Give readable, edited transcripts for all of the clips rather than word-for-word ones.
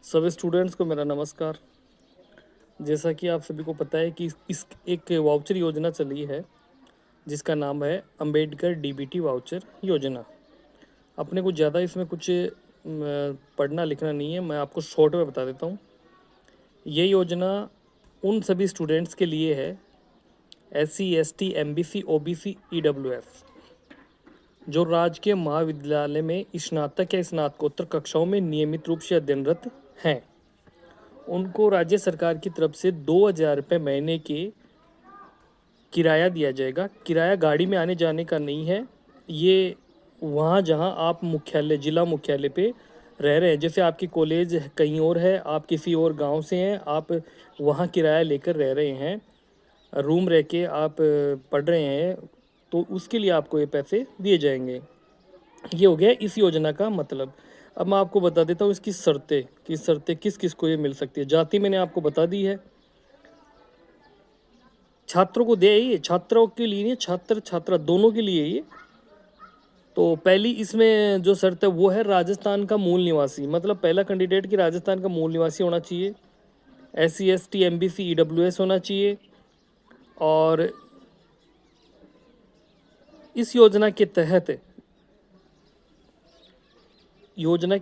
सभी स्टूडेंट्स को मेरा नमस्कार। जैसा कि आप सभी को पता है कि इस एक वाउचर योजना चली है जिसका नाम है अंबेडकर डीबीटी वाउचर योजना। अपने को ज़्यादा इसमें कुछ पढ़ना लिखना नहीं है, मैं आपको शॉर्ट में बता देता हूँ। ये योजना उन सभी स्टूडेंट्स के लिए है SC ST MBC OBC EWS जो राजकीय महाविद्यालय में स्नातक या स्नातकोत्तर कक्षाओं में नियमित रूप से अध्ययनरत हैं। उनको राज्य सरकार की तरफ से 2,000 रुपये महीने के किराया दिया जाएगा। किराया गाड़ी में आने जाने का नहीं है, ये वहाँ जहाँ आप मुख्यालय जिला मुख्यालय पे रह रहे हैं, जैसे आपकी कॉलेज कहीं और है, आप किसी और गांव से हैं, आप वहाँ किराया लेकर रह रहे हैं, रूम रह के आप पढ़ रहे हैं, तो उसके लिए आपको ये पैसे दिए जाएंगे। ये हो गया इस योजना का मतलब। अब मैं आपको बता देता हूँ इसकी शर्तें किस किस को ये मिल सकती है। जाति मैंने आपको बता दी है, छात्रों को दे, ये छात्रों के लिए नहीं, छात्र छात्रा दोनों के लिए ये। तो पहली इसमें जो शर्त है वो है राजस्थान का मूल निवासी, मतलब पहला कैंडिडेट की राजस्थान का मूल निवासी होना चाहिए, SC ST MBC EWS होना चाहिए। और इस योजना के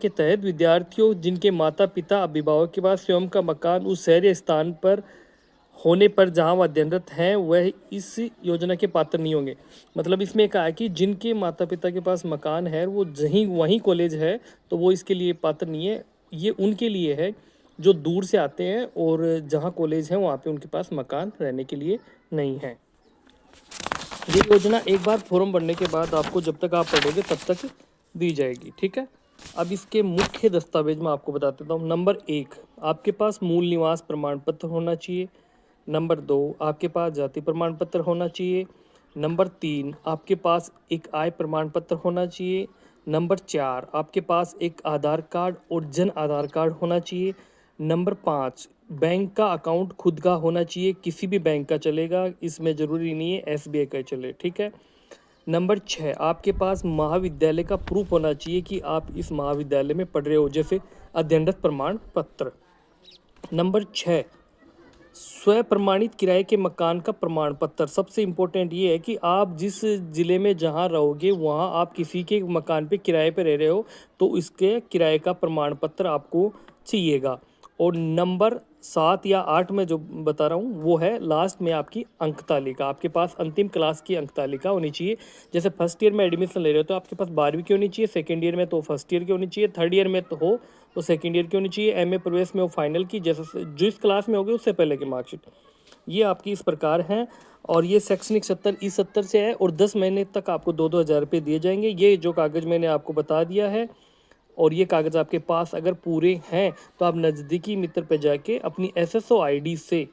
तहत विद्यार्थियों जिनके माता पिता अभिभावक के पास स्वयं का मकान उस शहर या स्थान पर होने पर जहां वह अध्ययनरत हैं वह इस योजना के पात्र नहीं होंगे। मतलब इसमें कहा है कि जिनके माता पिता के पास मकान है वो वहीं कॉलेज है तो वो इसके लिए पात्र नहीं है। ये उनके लिए है जो दूर से आते हैं और जहाँ कॉलेज है वहाँ पे उनके पास मकान रहने के लिए नहीं है। ये योजना एक बार फॉर्म भरने के बाद आपको जब तक आप पढ़ोगे तब तक दी जाएगी, ठीक है। अब इसके मुख्य दस्तावेज मैं आपको बता देता हूँ। नंबर 1, आपके पास मूल निवास प्रमाण पत्र होना चाहिए। नंबर 2, आपके पास जाति प्रमाण पत्र होना चाहिए। नंबर 3, आपके पास एक आय प्रमाण पत्र होना चाहिए। नंबर 4, आपके पास एक आधार कार्ड और जन आधार कार्ड होना चाहिए। नंबर 5, बैंक का अकाउंट खुद का होना चाहिए, किसी भी बैंक का चलेगा, इसमें ज़रूरी नहीं है SBI का चले, ठीक है। नंबर 6, आपके पास महाविद्यालय का प्रूफ होना चाहिए कि आप इस महाविद्यालय में पढ़ रहे हो, जैसे अध्ययनरत प्रमाण पत्र। नंबर 6, स्व प्रमाणित किराए के मकान का प्रमाण पत्र। सबसे इम्पोर्टेंट ये है कि आप जिस ज़िले में जहाँ रहोगे वहाँ आप किसी के मकान पे किराए पे रह रहे हो तो इसके किराए का प्रमाण पत्र आपको चाहिएगा। और नंबर 7 या 8 में जो बता रहा हूँ वो है लास्ट में आपकी अंक तालिका। आपके पास अंतिम क्लास की अंक तालिका होनी चाहिए। जैसे फर्स्ट ईयर में एडमिशन ले रहे हो तो आपके पास 12वीं की होनी चाहिए, सेकेंड ईयर में तो फर्स्ट ईयर की होनी चाहिए, थर्ड ईयर में तो सेकेंड ईयर की होनी चाहिए, MA प्रवेश में वो फाइनल की, जैसे जिस क्लास में होगी उससे पहले की मार्कशीट। ये आपकी इस प्रकार हैं। और ये शैक्षणिक 70 से है और 10 महीने तक आपको 2-2 हज़ार रुपये दिए जाएंगे। ये जो कागज़ मैंने आपको बता दिया है और ये कागज़ आपके पास अगर पूरे हैं तो आप नज़दीकी मित्र पे जाके अपनी SSO ID से,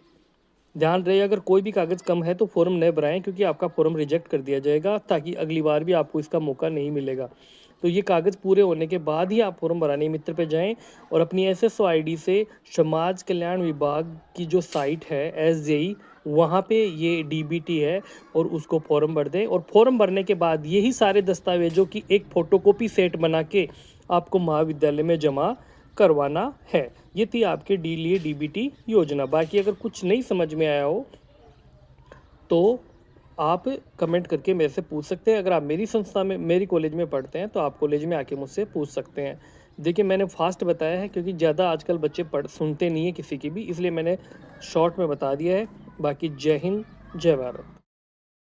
ध्यान रहे अगर कोई भी कागज़ कम है तो फॉर्म न भराएं क्योंकि आपका फॉर्म रिजेक्ट कर दिया जाएगा, ताकि अगली बार भी आपको इसका मौका नहीं मिलेगा। तो ये कागज़ पूरे होने के बाद ही आप फॉर्म भराने मित्र पे जाएं और अपनी SSO ID से समाज कल्याण विभाग की जो साइट है SJE, वहाँ पे ये DBT है और उसको फॉर्म भर दें। और फॉर्म भरने के बाद यही सारे दस्तावेजों की एक फ़ोटोकॉपी सेट बना के आपको महाविद्यालय में जमा करवाना है। ये थी आपके लिए DBT योजना। बाकी अगर कुछ नहीं समझ में आया हो तो आप कमेंट करके मेरे से पूछ सकते हैं। अगर आप मेरी संस्था में, मेरी कॉलेज में पढ़ते हैं तो आप कॉलेज में आके मुझसे पूछ सकते हैं। देखिए मैंने फास्ट बताया है क्योंकि ज़्यादा आजकल बच्चे सुनते नहीं है किसी की भी, इसलिए मैंने शॉर्ट में बता दिया है। बाकी जय हिंद, जय भारत।